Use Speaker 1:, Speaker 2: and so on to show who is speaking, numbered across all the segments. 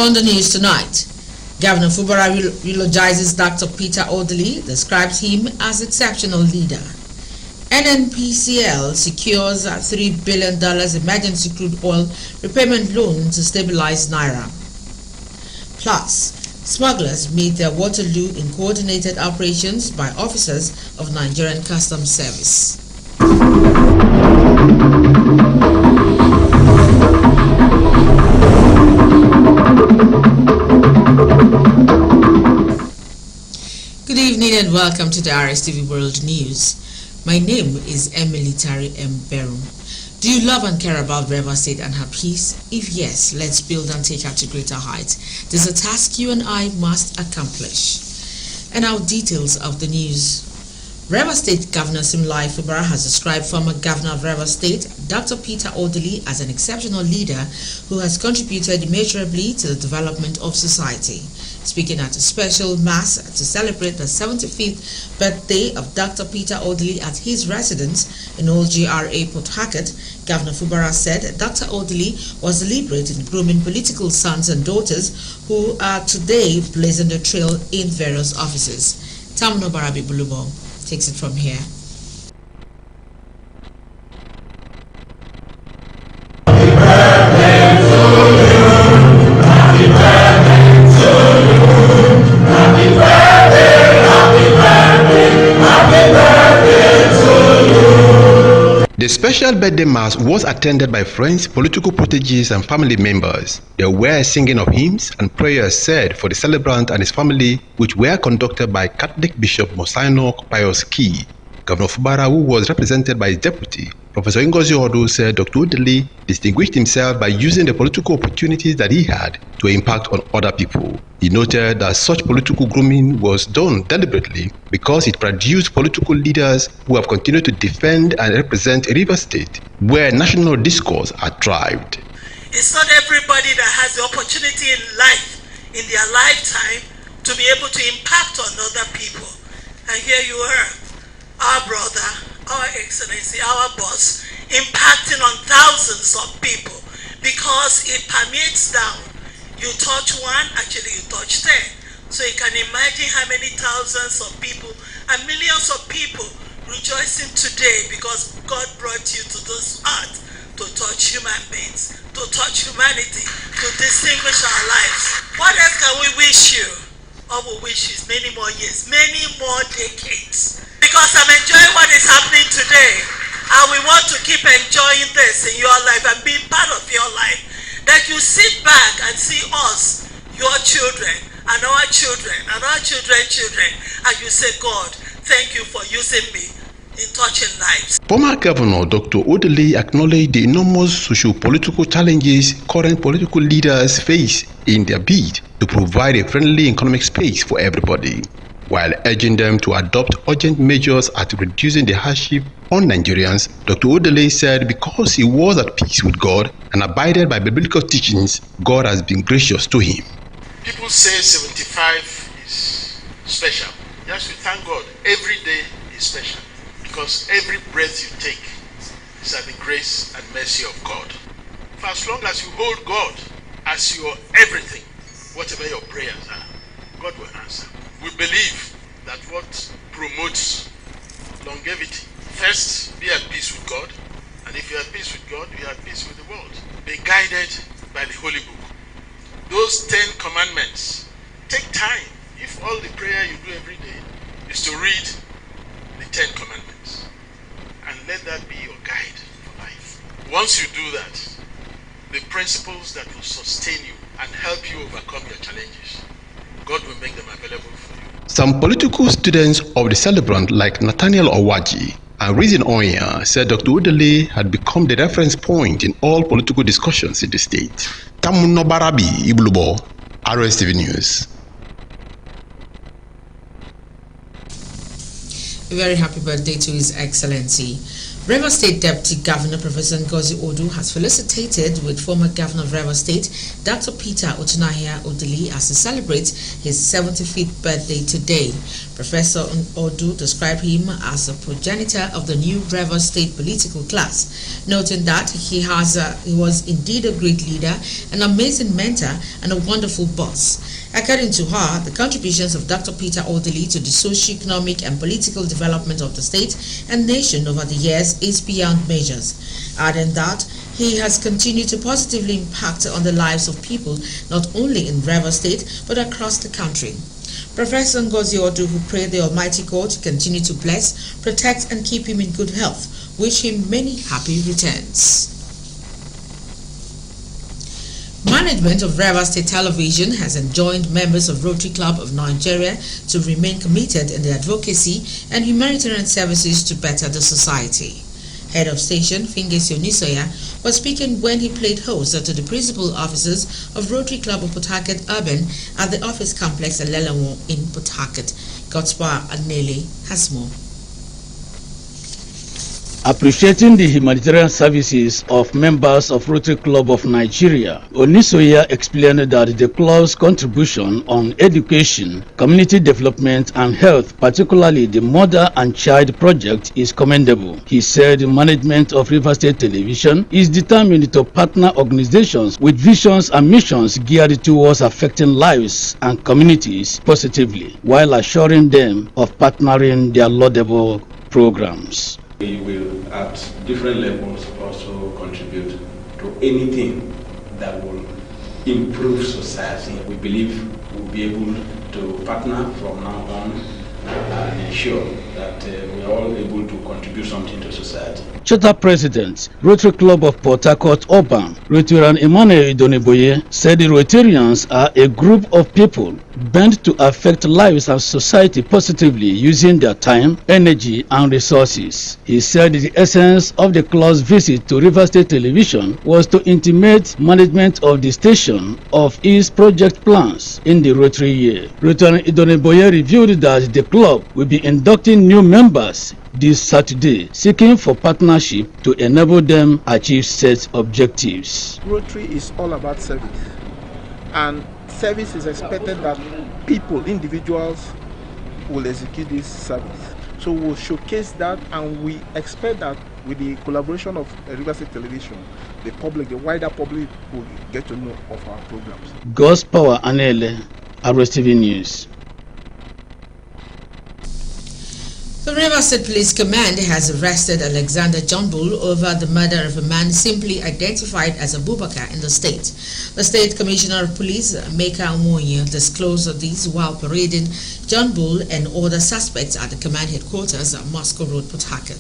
Speaker 1: On the news tonight, Governor Fubara eulogizes Dr. Peter Odili, describes him as exceptional leader. NNPCL secures a $3 billion emergency crude oil repayment loan to stabilize Naira. Plus, smugglers meet their Waterloo in coordinated operations by officers of Nigerian Customs Service. Good evening and welcome to the RSTV World News. My name is Emily Tari Mberum. Do you love and care about Rivers State and her peace? If yes, let's build and take her to greater heights. This is a task you and I must accomplish. And now details of the news. Rivers State Governor Simlai Fubara has described former Governor of Rivers State, Dr. Peter Odili, as an exceptional leader who has contributed immeasurably to the development of society. Speaking at a special mass to celebrate the 75th birthday of Dr. Peter Odili at his residence in Old GRA Port Harcourt, Governor Fubara said Dr. Odili was deliberate in grooming political sons and daughters who are today blazing the trail in various offices. Tamno Barabi Bulubo takes it from here.
Speaker 2: The special birthday mass was attended by friends, political proteges and family members. There were singing of hymns and prayers said for the celebrant and his family, which were conducted by Catholic Bishop Monsignor Pius Key. Governor Fubara, who was represented by his deputy, Professor Ngozi Odo, said Dr. Odili distinguished himself by using the political opportunities that he had to impact on other people. He noted that such political grooming was done deliberately because it produced political leaders who have continued to defend and represent Rivers State, where national discourse had thrived.
Speaker 3: It's not everybody that has the opportunity in life, in their lifetime, to be able to impact on other people. And here you are, our brother, our excellency, our boss, impacting on thousands of people because it permeates down. You touch one, actually you touch 10. So you can imagine how many thousands of people and millions of people rejoicing today because God brought you to this earth to touch human beings, to touch humanity, to distinguish our lives. What else can we wish you? All we wish is many more years, many more decades. Because I'm enjoying what is happening today, and we want to keep enjoying this in your life and being part of your life. That you sit back and see us, your children, and our children, and our children's children, and you say, God, thank you for using me in touching lives.
Speaker 2: Former Governor Dr. Odili acknowledged the enormous socio-political challenges current political leaders face in their bid to provide a friendly economic space for everybody, while urging them to adopt urgent measures at reducing the hardship on Nigerians. Dr. Odili said because he was at peace with God and abided by biblical teachings, God has been gracious to him.
Speaker 4: People say 75 is special. Yes, we thank God. Every day is special because every breath you take is at the grace and mercy of God. For as long as you hold God as your everything, whatever your prayers are, God will answer. We believe that what promotes longevity, first, be at peace with God, and if you're at peace with God, you're at peace with the world. Be guided by the Holy Book. Those 10 commandments, take time. If all the prayer you do every day is to read the 10 commandments, and let that be your guide for life. Once you do that, the principles that will sustain you and help you overcome your challenges, God will make them available for you.
Speaker 2: Some political students of the celebrant like Nathaniel Owaji and Reason Onya said Dr. Odili had become the reference point in all political discussions in the state. Tamuno Barabi Iblubo, RSTV News.
Speaker 1: A very happy birthday to His Excellency. Rivers State Deputy Governor Professor Ngozi Odu has felicitated with former Governor of Rivers State, Dr. Peter Otunahia Odili, as he celebrates his 75th birthday today. Professor Odu described him as a progenitor of the new Rivers State political class, noting that he was indeed a great leader, an amazing mentor, and a wonderful boss. According to her, the contributions of Dr. Peter Odili to the socio-economic and political development of the state and nation over the years is beyond measures, adding that he has continued to positively impact on the lives of people not only in Rivers State but across the country. Professor Ngozi Odu, who prayed the Almighty God to continue to bless, protect and keep him in good health, wish him many happy returns. Management of Rivers State Television has enjoined members of Rotary Club of Nigeria to remain committed in the advocacy and humanitarian services to better the society. Head of station Fingesi Onisoya was speaking when he played host to the principal officers of Rotary Club of Port Harcourt Urban at the office complex at Lelamo in Port Harcourt. Godspar Anele has more.
Speaker 5: Appreciating the humanitarian services of members of Rotary Club of Nigeria, Onisoya explained that the club's contribution on education, community development and health, particularly the Mother and Child Project, is commendable. He said the management of Rivers State Television is determined to partner organizations with visions and missions geared towards affecting lives and communities positively, while assuring them of partnering their laudable programs.
Speaker 6: We will, at different levels, also contribute to anything that will improve society. We believe we'll be able to partner from now on and ensure that we are all able to contribute something to society.
Speaker 5: Charter President, Rotary Club of Port Harcourt Urban, Rotarian Emmanuel Idoniboye, said the Rotarians are a group of people bent to affect lives and society positively using their time, energy and resources. He said the essence of the club's visit to Rivers State Television was to intimate management of the station of its project plans in the Rotary year. Rotarian Idoniboye revealed that the club will be inducting new members this Saturday, seeking for partnership to enable them achieve set objectives.
Speaker 7: Rotary is all about service, and service is expected that people, individuals, will execute this service. So we'll showcase that, and we expect that with the collaboration of Rivers State Television, the public, the wider public, will get to know of our programs.
Speaker 5: God's Power Anele, RSTV News.
Speaker 1: The Rivers State Police Command has arrested Alexander John Bull over the murder of a man simply identified as Abubakar in the state. The State Commissioner of Police, Meka Umoye, disclosed these while parading John Bull and other suspects at the command headquarters at Moscow Road, Port Harcourt.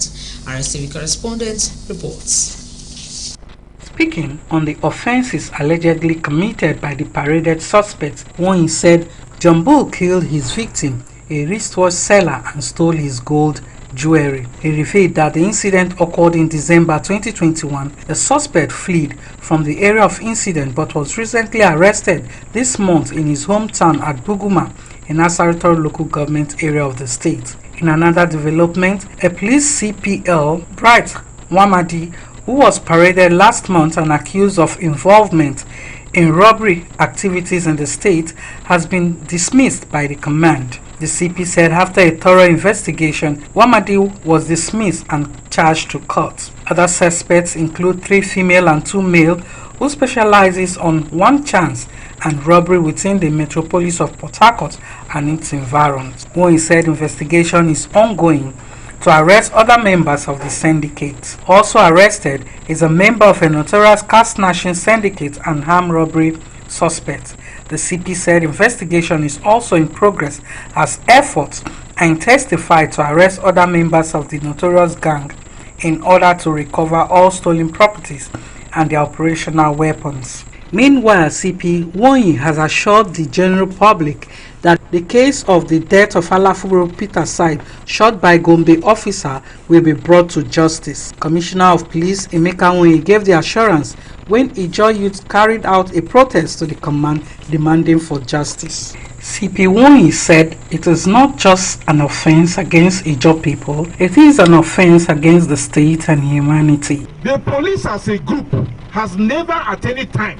Speaker 1: RSTV correspondent reports.
Speaker 8: Speaking on the offences allegedly committed by the paraded suspects, Umoye said John Bull killed his victim, a wristwatch seller, and stole his gold jewelry. He revealed that the incident occurred in December 2021. The suspect fled from the area of incident but was recently arrested this month in his hometown at Buguma, in Asarator local government area of the state. In another development, a police CPL, Bright Wamadi, who was paraded last month and accused of involvement in robbery activities in the state, has been dismissed by the command. The CP said after a thorough investigation, Wamadi was dismissed and charged to court. Other suspects include 3 female and 2 male who specializes on one chance and robbery within the metropolis of Port Harcourt and its environs. He said investigation is ongoing to arrest other members of the syndicate. Also arrested is a member of a notorious car-snatching syndicate and armed robbery suspect. The CP said investigation is also in progress as efforts are intensified to arrest other members of the notorious gang in order to recover all stolen properties and their operational weapons. Meanwhile, CP Wonyi has assured the general public that the case of the death of Alafuro Peter Said, shot by Gombe officer, will be brought to justice. Commissioner of Police Emeka Wonyi gave the assurance when Ijo youth carried out a protest to the command demanding for justice. CP Wonyi said it is not just an offense against Ijaw people, it is an offense against the state and humanity.
Speaker 9: The police as a group has never at any time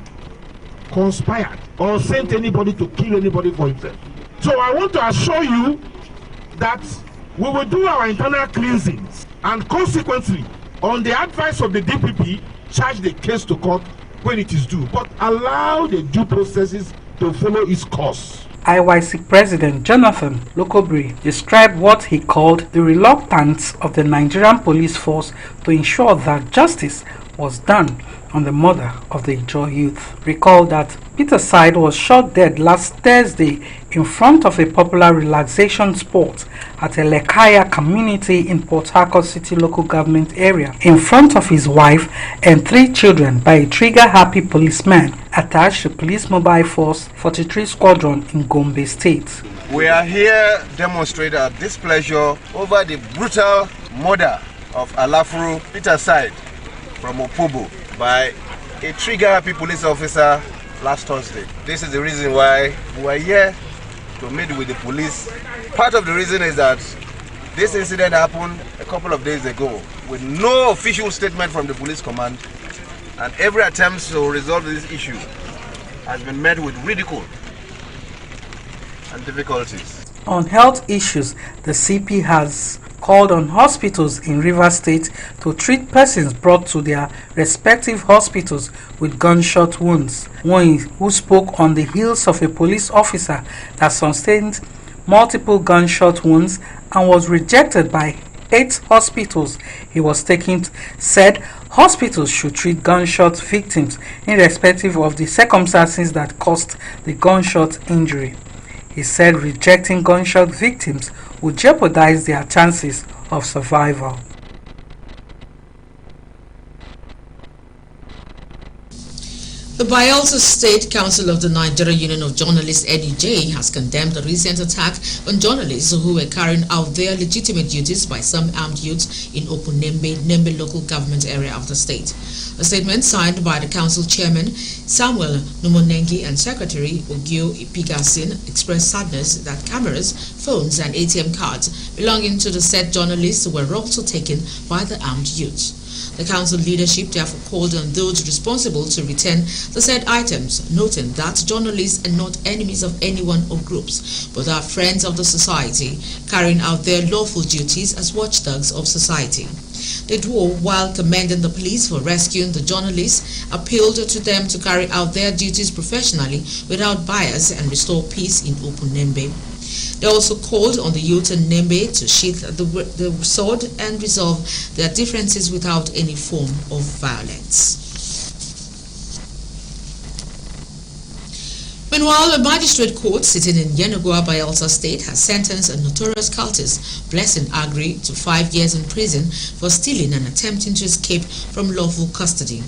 Speaker 9: conspired or sent anybody to kill anybody for himself. So I want to assure you that we will do our internal cleansings and consequently, on the advice of the DPP, charge the case to court when it is due, but allow the due processes to follow its course.
Speaker 8: IYC President Jonathan Lokobri described what he called the reluctance of the Nigerian police force to ensure that justice was done on the murder of the Ijaw youth. Recall that Peter Said was shot dead last Thursday in front of a popular relaxation spot at Elekaya community in Port Harcourt City local government area, in front of his wife and 3 children by a trigger-happy policeman attached to Police Mobile Force 43 Squadron in Gombe State.
Speaker 10: We are here demonstrating our displeasure over the brutal murder of Alafuru Peter Said from Opobo by a trigger-happy police officer last Thursday. This is the reason why we are here to meet with the police. Part of the reason is that this incident happened a couple of days ago with no official statement from the police command, and every attempt to resolve this issue has been met with ridicule and difficulties.
Speaker 8: On health issues, the CP has called on hospitals in Rivers State to treat persons brought to their respective hospitals with gunshot wounds. One who spoke on the heels of a police officer that sustained multiple gunshot wounds and was rejected by 8 hospitals he was taken to, said hospitals should treat gunshot victims irrespective of the circumstances that caused the gunshot injury. He said rejecting gunshot victims would jeopardize their chances of survival.
Speaker 1: The Bayelsa State Council of the Nigerian Union of Journalists (NUJ) has condemned the recent attack on journalists who were carrying out their legitimate duties by some armed youths in Nembe local government area of the state. A statement signed by the council chairman Samuel Numonengi and secretary Ogio Ipigasin expressed sadness that cameras, phones and ATM cards belonging to the said journalists were also taken by the armed youths. The council leadership therefore called on those responsible to return the said items, noting that journalists are not enemies of anyone or groups, but are friends of the society, carrying out their lawful duties as watchdogs of society. The duo, while commending the police for rescuing the journalists, appealed to them to carry out their duties professionally without bias and restore peace in Opunembe. They also called on the youth in Nembe to sheath the sword and resolve their differences without any form of violence. Meanwhile, a magistrate court sitting in Yenagoa, Bayelsa State, has sentenced a notorious cultist, Blessing Agri, to 5 years in prison for stealing and attempting to escape from lawful custody.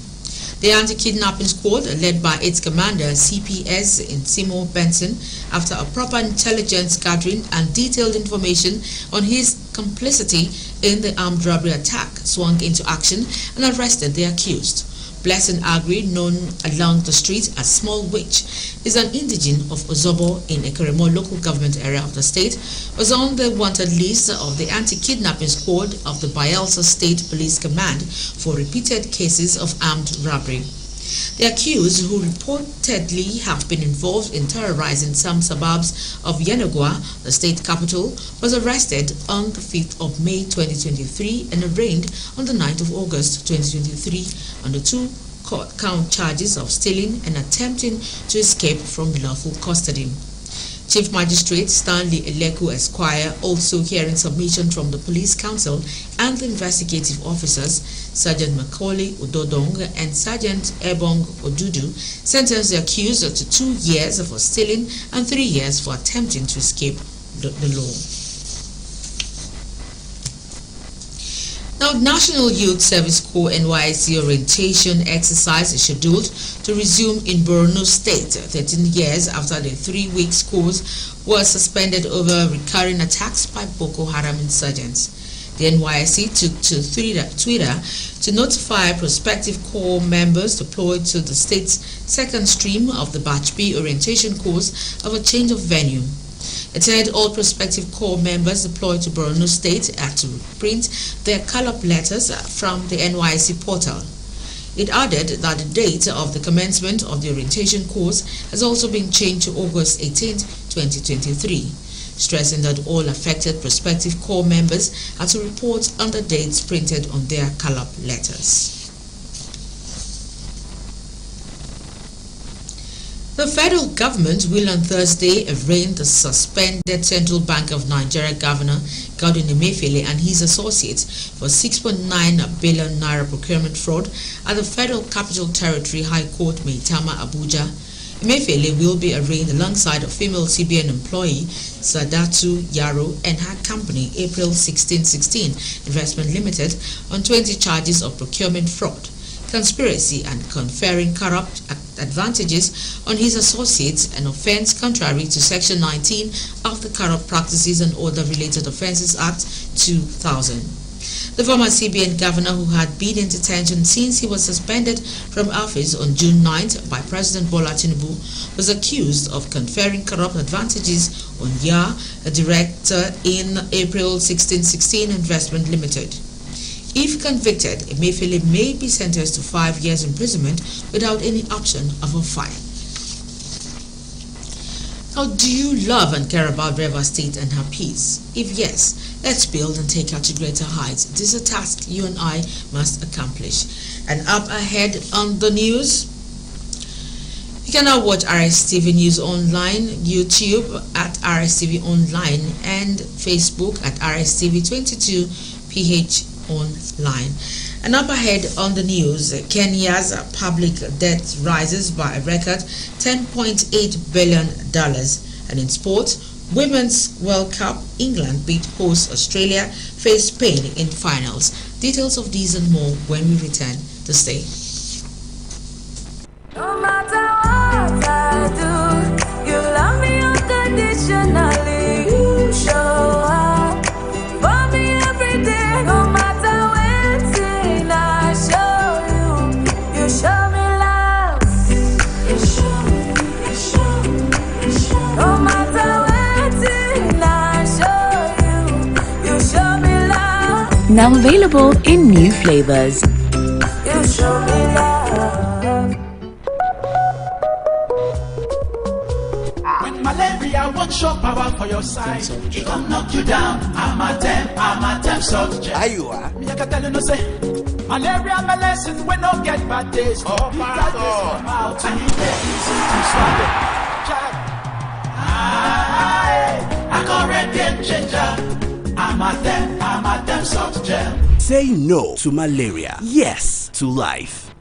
Speaker 1: The anti-kidnapping squad, led by its commander CPS Simo Benson, after a proper intelligence gathering and detailed information on his complicity in the armed robbery attack, swung into action and arrested the accused. Blessing Agri, known along the street as Small Witch, is an indigene of Ozobo in Ekeremo local government area of the state, was on the wanted list of the anti-kidnapping squad of the Bayelsa State Police Command for repeated cases of armed robbery. The accused, who reportedly have been involved in terrorizing some suburbs of Yenagoa, the state capital, was arrested on the 5th of May 2023 and arraigned on the 9th of August 2023 under 2 count charges of stealing and attempting to escape from lawful custody. Chief Magistrate Stanley Eleku Esquire, also hearing submission from the Police Council and the investigative officers, Sergeant Macaulay Udodong and Sergeant Ebong Odudu, sentenced the accused to 2 years for stealing and 3 years for attempting to escape the law. Now, National Youth Service Corps NYSC orientation exercise is scheduled to resume in Borno State 13 years after the 3-week course was suspended over recurring attacks by Boko Haram insurgents. The NYSC took to Twitter to notify prospective corps members deployed to the state's second stream of the Batch B orientation course of a change of venue. It said all prospective corps members deployed to Borno State had to print their call-up letters from the NYSC portal. It added that the date of the commencement of the orientation course has also been changed to August 18, 2023, stressing that all affected prospective corps members are to report on the dates printed on their call-up letters. The federal government will on Thursday arraign the suspended Central Bank of Nigeria Governor Godwin Emefiele and his associates for 6.9 billion naira procurement fraud at the Federal Capital Territory High Court, Maitama, Abuja. Emefiele will be arraigned alongside a female CBN employee, Sadatu Yaro, and her company, April 1616 Investment Limited, on 20 charges of procurement fraud, conspiracy, and conferring corrupt advantages on his associates, an offense contrary to Section 19 of the Corrupt Practices and Other Related Offences Act 2000. The former CBN governor, who had been in detention since he was suspended from office on June 9th by President Bola Tinubu, was accused of conferring corrupt advantages on YA, a director in April 1616 Investment Limited. If convicted, Emefiele may be sentenced to 5 years imprisonment without any option of a fine. Now, do you love and care about Rivers State and her peace? If yes, let's build and take her to greater heights. It is a task you and I must accomplish. And up ahead on the news, you can now watch RSTV News Online, YouTube at RSTV Online, and Facebook at RSTV22PH Online. And up ahead on the news, Kenya's public debt rises by a record $10.8 billion. And in sports, Women's World Cup, England beat host Australia, face Spain in finals. Details of these and more when we return to stay.
Speaker 11: No matter what I do, you love me unconditionally. You show up for me every day. No matter when I show you, you show me love. You show me. No matter when I show you, you show me love.
Speaker 12: Now available in new flavors.
Speaker 11: You show me love.
Speaker 13: Malaria won't show power for your side. It gon' knock you down. I'm a temp salt gel. Are you are? Me I can tell you no say. Malaria my lesson we no get bad days. Oh, come out and you get easy to swallow. I got red game changer. I'm a temp salt gel.
Speaker 14: Say no to malaria. Yes to life.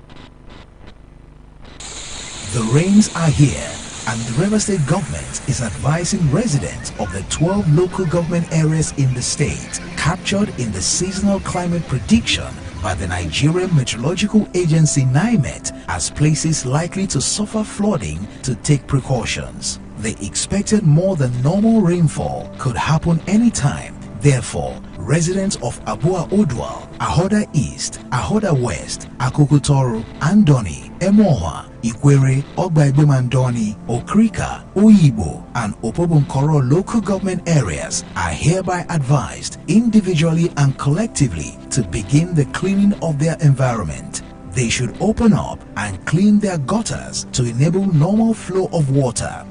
Speaker 15: The rains are here, and the Rivers State government is advising residents of the 12 local government areas in the state captured in the seasonal climate prediction by the Nigerian Meteorological Agency NIMET as places likely to suffer flooding to take precautions. The expected more than normal rainfall could happen anytime. Therefore, residents of Abua Odwal, Ahoda East, Ahoda West, Akukutoro, Andoni, Emoha, Ikwere, Ogbaibemandoni, Okrika, Oyibo, and Opobonkoro local government areas are hereby advised individually and collectively to begin the cleaning of their environment. They should open up and clean their gutters to enable normal flow of water.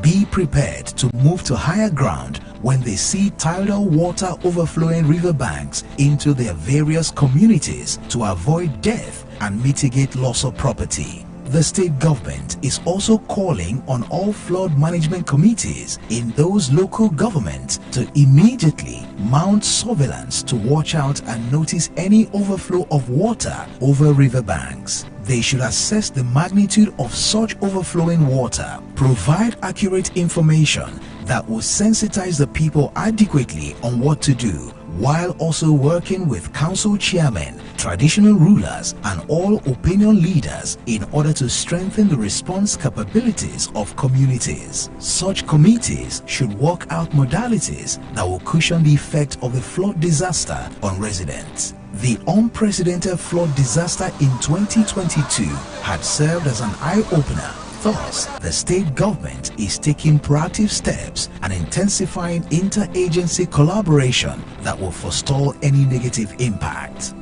Speaker 15: Be prepared to move to higher ground when they see tidal water overflowing riverbanks into their various communities to avoid death and mitigate loss of property. The state government is also calling on all flood management committees in those local governments to immediately mount surveillance to watch out and notice any overflow of water over riverbanks. They should assess the magnitude of such overflowing water, provide accurate information that will sensitize the people adequately on what to do while also working with council chairmen, traditional rulers, and all opinion leaders in order to strengthen the response capabilities of communities. Such committees should work out modalities that will cushion the effect of the flood disaster on residents. The unprecedented flood disaster in 2022 had served as an eye-opener. Thus, the state government is taking proactive steps and intensifying interagency collaboration that will forestall any negative impact.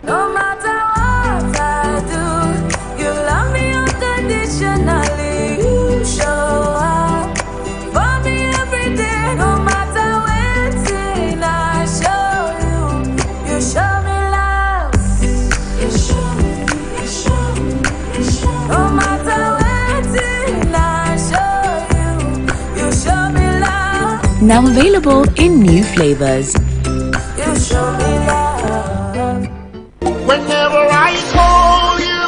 Speaker 11: No matter what I do, you love me unconditionally. You show up for me every day. No matter when I show you, you show me love. You show me. No matter when I show you, you show me love.
Speaker 12: Now available in new flavors.
Speaker 11: You show me love.
Speaker 9: Whenever I call you,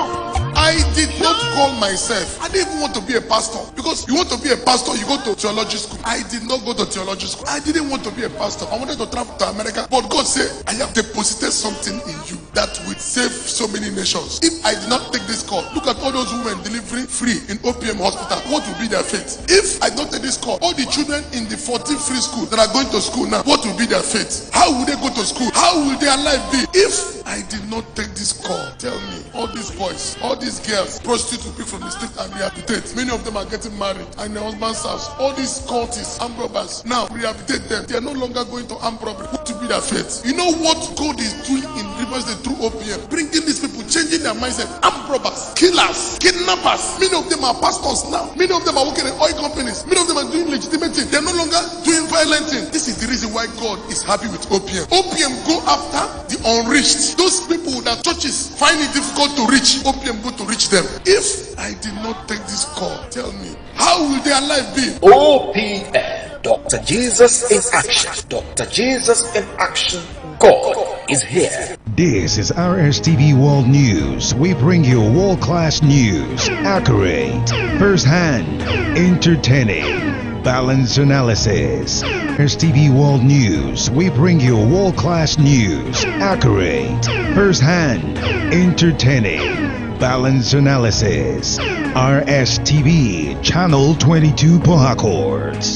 Speaker 9: I did not call myself. I didn't even want to be a pastor, because you want to be a pastor, you go to theology school. I did not go to theology school. I didn't want to be a pastor. I wanted to travel to America, but God said, I have deposited something in you that will save so many nations. If I did not take this call, look at all those women delivering free in OPM hospital. What will be their fate? If I don't take this call, all the children in the 14 free schools that are going to school now, what will be their fate? How will they go to school? How will their life be? If I did not take this call, tell me, all these boys, all these girls, prostitute people from the street and rehabilitate. Many of them are getting married and their husband's house. All these cultists, armed robbers, now rehabilitate them. They are no longer going to armed robbery. What will be their fate? You know what God is doing in Rivers State through OPM? Bringing these people, changing their mindset. Armed robbers, killers, kidnappers. Many of them are pastors now. Many of them are working in oil companies. Many of them are doing legitimate things. They are no longer doing violent things. This is the reason why God is happy with OPM. OPM go after the unreached. Those people that churches find it difficult to reach, OPM go to reach them. If I did not take this call, tell me, how will their life be?
Speaker 16: OPM, Dr. Jesus in action. Dr. Jesus in action. God is here.
Speaker 17: This is RSTV World News. We bring you world-class news, accurate, first-hand, entertaining, balanced analysis. RSTV World News. We bring you world-class news, accurate, first-hand, entertaining, balanced analysis. RSTV Channel 22 Port Harcourt.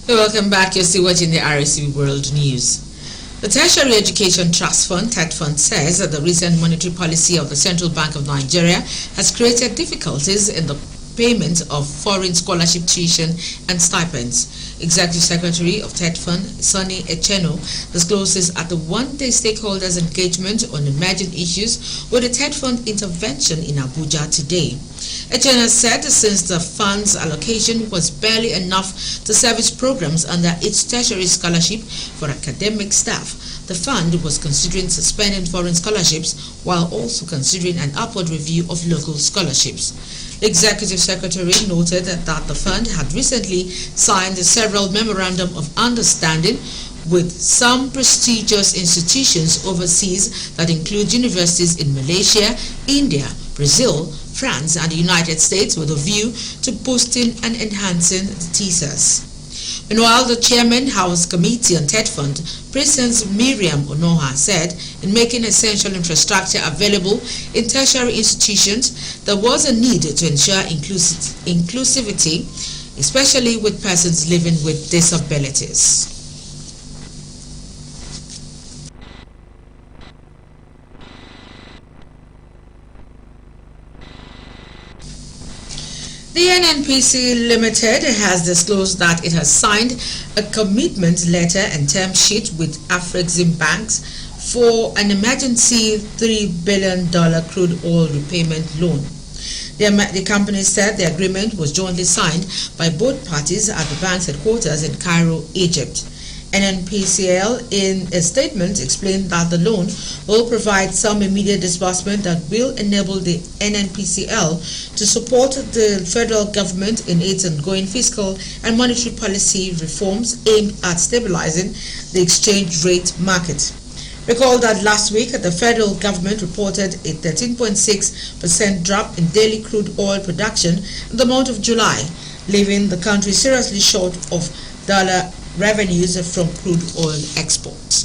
Speaker 1: Welcome back. You're still watching the RSTV World News. The Tertiary Education Trust Fund, TED Fund, says that the recent monetary policy of the Central Bank of Nigeria has created difficulties in the payment of foreign scholarship tuition and stipends. Executive Secretary of TED Fund, Sonny Echeno, discloses at the one-day stakeholders engagement on emerging issues with the TED Fund intervention in Abuja today. Echeno said since the fund's allocation was barely enough to service programs under its tertiary scholarship for academic staff, the fund was considering suspending foreign scholarships while also considering an upward review of local scholarships. The Executive Secretary noted that the fund had recently signed several memorandum of understanding with some prestigious institutions overseas that include universities in Malaysia, India, Brazil, France, and the United States with a view to boosting and enhancing the thesis. Meanwhile, the Chairman House Committee on TED Fund, President Miriam Onoha, said in making essential infrastructure available in tertiary institutions, there was a need to ensure inclusivity, especially with persons living with disabilities. The NNPC Limited has disclosed that it has signed a commitment letter and term sheet with Afrexim Banks for an emergency $3 billion crude oil repayment loan. The company said the agreement was jointly signed by both parties at the bank's headquarters in Cairo, Egypt. NNPCL in a statement explained that the loan will provide some immediate disbursement that will enable the NNPCL to support the federal government in its ongoing fiscal and monetary policy reforms aimed at stabilizing the exchange rate market. Recall that last week the federal government reported a 13.6% drop in daily crude oil production in the month of July, leaving the country seriously short of dollar revenues from crude oil exports.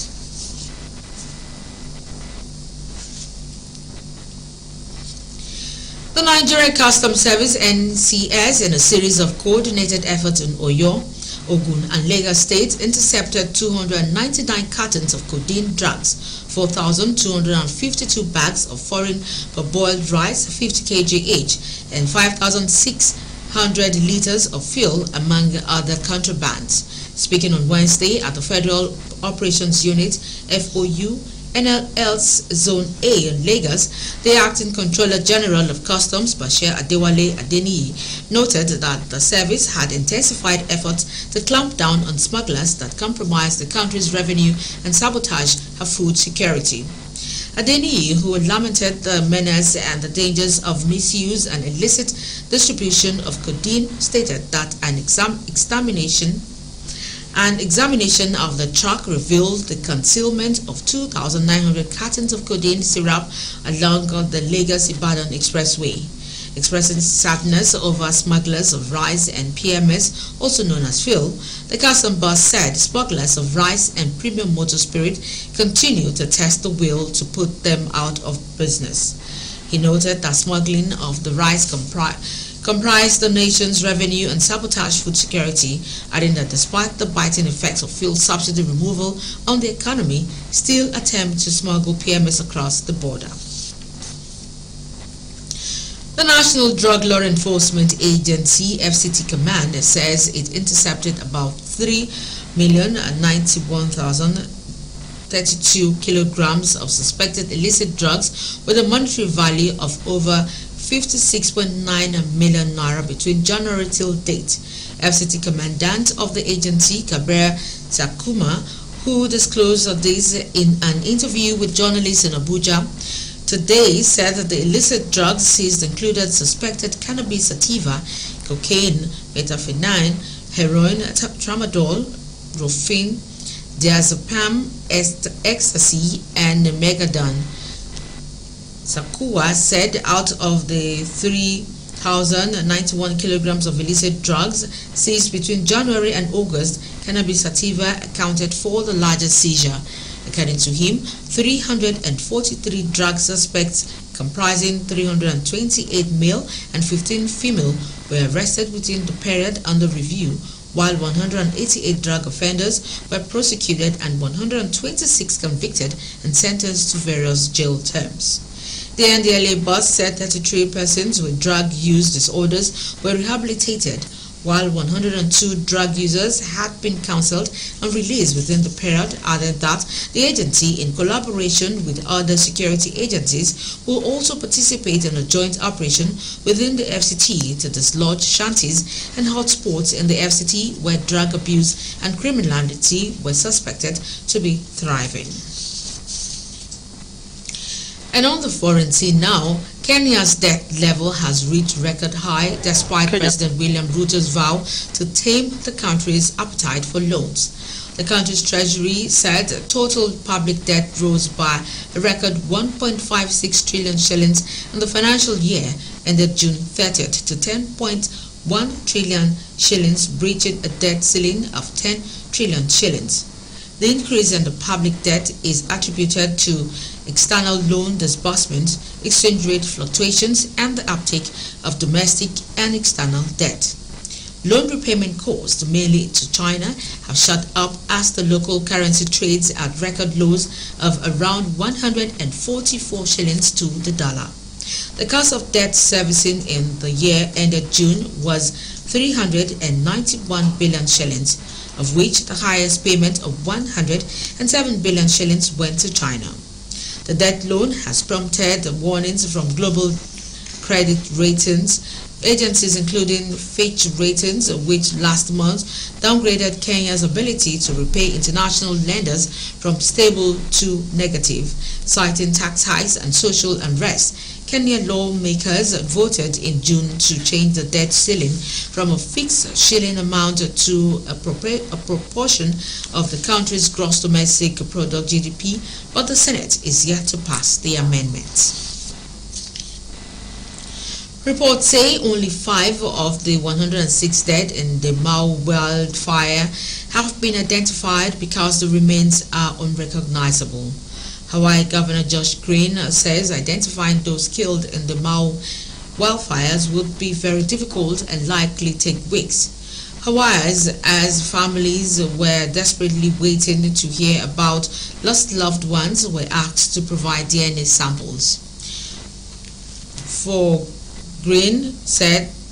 Speaker 1: The Nigeria Customs Service (NCS), in a series of coordinated efforts in Oyo, Ogun and Lagos states, intercepted 299 cartons of codeine drugs, 4,252 bags of foreign parboiled rice, 50 kg each, and 5,600 liters of fuel, among other contrabands. Speaking on Wednesday at the Federal Operations Unit (FOU) NLL's Zone A in Lagos, the Acting Controller General of Customs, Bashir Adewale Adeniyi, noted that the service had intensified efforts to clamp down on smugglers that compromise the country's revenue and sabotage her food security. Adeniyi, who lamented the menace and the dangers of misuse and illicit distribution of codeine, stated that an examination of the truck revealed the concealment of 2,900 cartons of codeine syrup along the Lagos-Ibadan Expressway. Expressing sadness over smugglers of rice and PMS, also known as fuel, the custom boss said smugglers of rice and premium motor spirit continue to test the will to put them out of business. He noted that smuggling of the rice comprise the nation's revenue and sabotage food security, adding that despite the biting effects of fuel subsidy removal on the economy, still attempt to smuggle PMS across the border. The National Drug Law Enforcement Agency (FCT) Command says it intercepted about 3,091,032 kilograms of suspected illicit drugs with a monetary value of over 56.9 million naira between January till date. FCT Commandant of the agency, Kabir Takuma, who disclosed this in an interview with journalists in Abuja today, said that the illicit drugs seized included suspected cannabis sativa, cocaine, methamphetamine, heroin, tramadol, morphine, diazepam, ecstasy, and megadone. Sakua said out of the 3,091 kilograms of illicit drugs seized between January and August, cannabis sativa accounted for the largest seizure. According to him, 343 drug suspects comprising 328 male and 15 female were arrested within the period under review, while 188 drug offenders were prosecuted and 126 convicted and sentenced to various jail terms. The NDLA boss said 33 persons with drug use disorders were rehabilitated, while 102 drug users had been counseled and released within the period. Added that the agency, in collaboration with other security agencies, will also participate in a joint operation within the FCT to dislodge shanties and hotspots in the FCT where drug abuse and criminality were suspected to be thriving. And on the foreign scene now, Kenya's debt level has reached record high despite President William Ruto's vow to tame the country's appetite for loans. The country's treasury said total public debt rose by a record 1.56 trillion shillings in the financial year ended June 30th to 10.1 trillion shillings, breaching a debt ceiling of 10 trillion shillings. The increase in the public debt is attributed to external loan disbursements, exchange rate fluctuations, and the uptake of domestic and external debt. Loan repayment costs, mainly to China, have shot up as the local currency trades at record lows of around 144 shillings to the dollar. The cost of debt servicing in the year ended June was 391 billion shillings, of which the highest payment of 107 billion shillings went to China. The debt loan has prompted warnings from global credit ratings agencies, including Fitch Ratings, which last month downgraded Kenya's ability to repay international lenders from stable to negative, citing tax hikes and social unrest. Kenyan lawmakers voted in June to change the debt ceiling from a fixed shilling amount to a proportion of the country's gross domestic product GDP, but the Senate is yet to pass the amendment. Reports say only 5 of the 106 dead in the Mau wildfire have been identified because the remains are unrecognizable. Hawaii Governor Josh Green says identifying those killed in the Mau wildfires would be very difficult and likely take weeks. Hawaiians, as families were desperately waiting to hear about lost loved ones, were asked to provide DNA samples.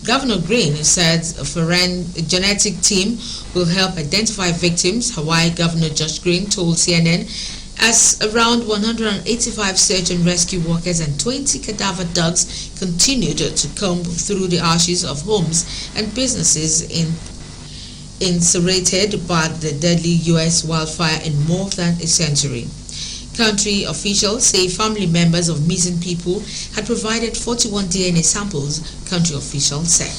Speaker 1: Governor Green said a genetic team will help identify victims. Hawaii Governor Josh Green told CNN as around 185 search and rescue workers and 20 cadaver dogs continued to comb through the ashes of homes and businesses incinerated by the deadly U.S. wildfire in more than a century. Country officials say family members of missing people had provided 41 DNA samples, country officials said.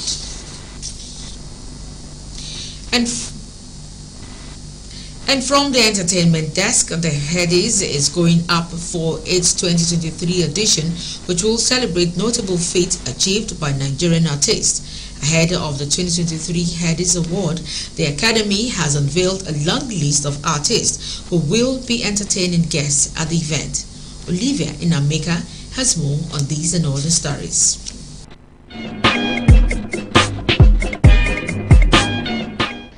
Speaker 1: And from the entertainment desk, the Headies is going up for its 2023 edition, which will celebrate notable feats achieved by Nigerian artists. Ahead of the 2023 Headies Award, the Academy has unveiled a long list of artists who will be entertaining guests at the event. Olivia Inameka has more on these and other stories.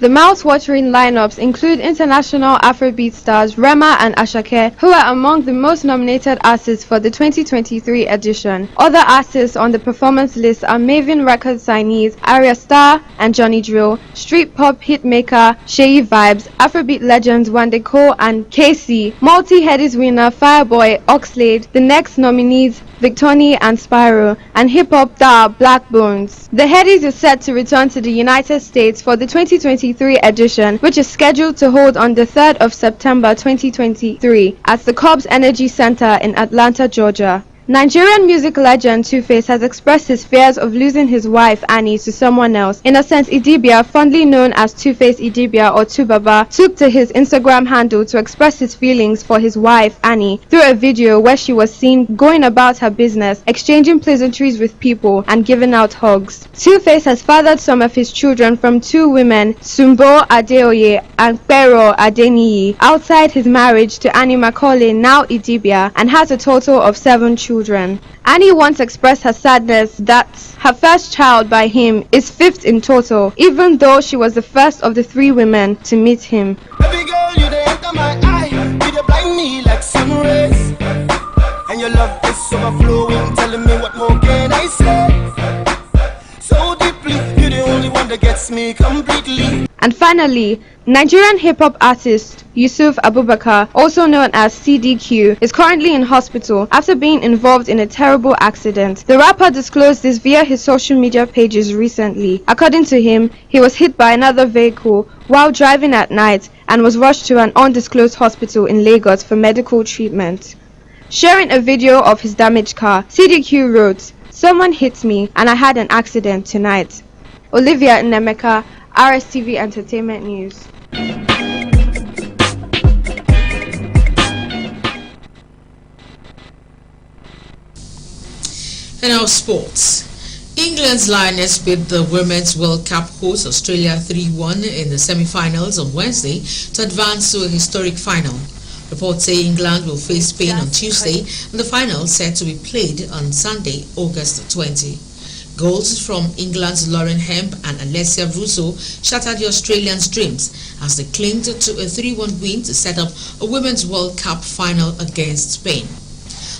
Speaker 18: The mouth-watering lineups include international Afrobeat stars Rema and Ashake, who are among the most nominated artists for the 2023 edition. Other artists on the performance list are Maven record signees Arya Starr and Johnny Drill, street pop hitmaker Sheyi Vibes, Afrobeat legends Wande Cole and Casey, multi-Headies winner Fireboy Oxlade, the next nominees Victoni and Spyro, and hip-hop star Black Bones. The Headies is set to return to the United States for the 2023 edition, which is scheduled to hold on the 3rd of September 2023 at the Cobbs Energy Center in Atlanta, Georgia. Nigerian music legend Two-Face has expressed his fears of losing his wife Annie to someone else. Innocent Idibia, fondly known as Two-Face Idibia or Tubaba, took to his Instagram handle to express his feelings for his wife Annie through a video where she was seen going about her business, exchanging pleasantries with people and giving out hugs. Two-Face has fathered some of his children from 2 women, Sumbo Adeoye and Pero Adeniyi, outside his marriage to Annie Macaulay, now Idibia, and has a total of 7 children. Annie once expressed her sadness that her first child by him is 5th in total, even though she was the first of the 3 women to meet him.
Speaker 13: Baby girl, you dey enter my eye, you dey blind me like sun rays, and your love is overflowing, telling me what more can I say? So deeply, you're the only one that gets me completely.
Speaker 18: And finally, Nigerian hip-hop artist Yusuf Abubakar, also known as CDQ, is currently in hospital after being involved in a terrible accident. The rapper disclosed this via his social media pages recently. According to him, he was hit by another vehicle while driving at night and was rushed to an undisclosed hospital in Lagos for medical treatment. Sharing a video of his damaged car, CDQ wrote, "Someone hit me and I had an accident tonight." Olivia Nnemeka, RSTV Entertainment News.
Speaker 1: And now sports. England's Lioness beat the Women's World Cup host Australia 3-1 in the semi-finals on Wednesday to advance to a historic final. Reports say England will face Spain on Tuesday and the final set to be played on Sunday, August 20. Goals from England's Lauren Hemp and Alessia Russo shattered the Australians' dreams as they clinged to a 3-1 win to set up a Women's World Cup final against Spain.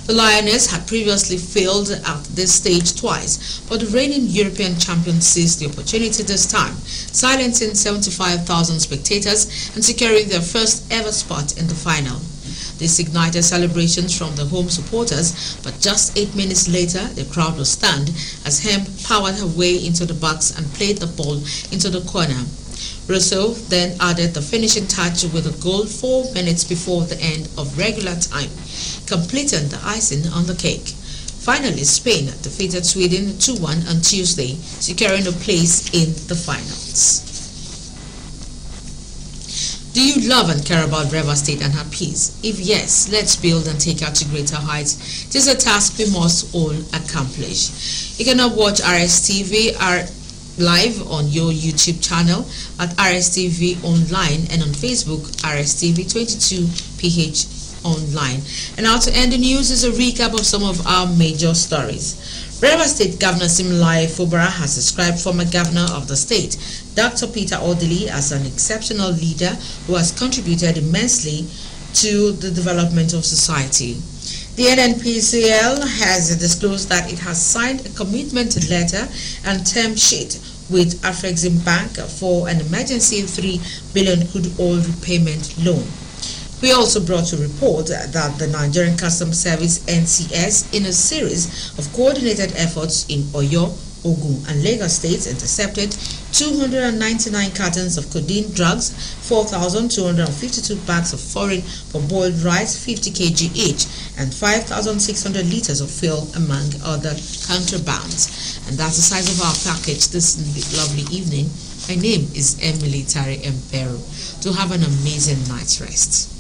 Speaker 1: The Lioness had previously failed at this stage twice, but the reigning European champion seized the opportunity this time, silencing 75,000 spectators and securing their first ever spot in the final. This ignited celebrations from the home supporters, but just 8 minutes later, the crowd was stunned as Hemp powered her way into the box and played the ball into the corner. Russo then added the finishing touch with a goal 4 minutes before the end of regular time, completing the icing on the cake. Finally, Spain defeated Sweden 2-1 on Tuesday, securing a place in the finals. Do you love and care about River State and her peace? If yes, let's build and take her to greater heights. It is a task we must all accomplish. You can now watch RSTV live on your YouTube channel at RSTV Online and on Facebook RSTV 22PH Online. And now to end the news is a recap of some of our major stories. River State Governor Similai Fubara has described former governor of the state, Dr. Peter Odili, as an exceptional leader who has contributed immensely to the development of society. The NNPCL has disclosed that it has signed a commitment letter and term sheet with Afrexim Bank for an emergency 3 billion crude oil repayment loan. We also brought to report that the Nigerian Customs Service NCS, in a series of coordinated efforts in Oyo, Ogun and Lagos states, intercepted 299 cartons of codeine drugs, 4,252 bags of foreign boiled rice, 50 kg each, and 5,600 liters of fuel, among other contrabands. And that's the size of our package this lovely evening. My name is Emily Tari Empero. To have an amazing night's rest.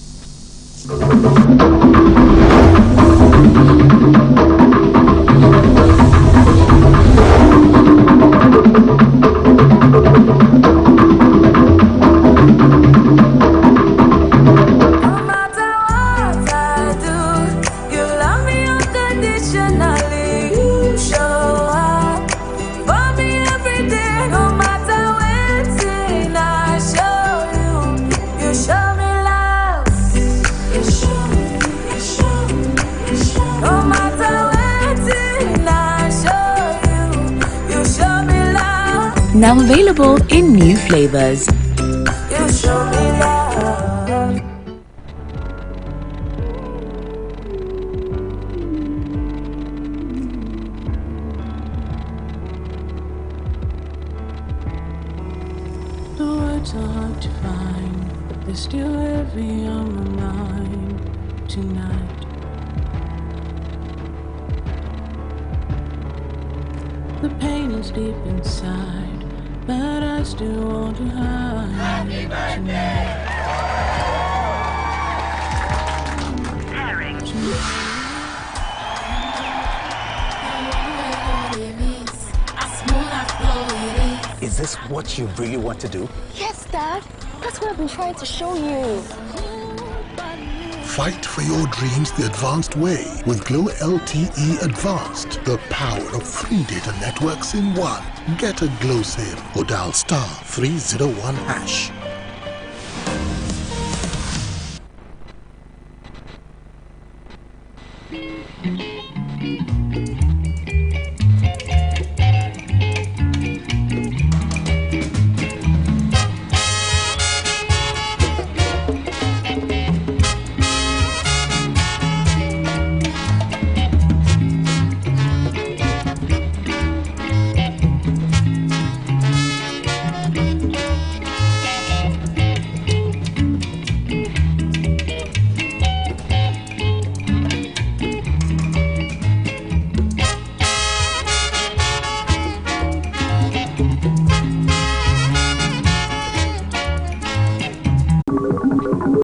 Speaker 12: Now available in new flavors.
Speaker 11: You show me love.
Speaker 19: The words are hard to find, but they're still heavy on my mind tonight. The pain is deep inside, but I still want to hide tonight.
Speaker 20: Is this what you really want to do?
Speaker 21: Yes, Dad. That's what I've been trying to show you.
Speaker 22: Fight for your dreams the advanced way with Glow LTE Advanced, the power of 3 data networks in one. Get a Glow SIM or dial *301#.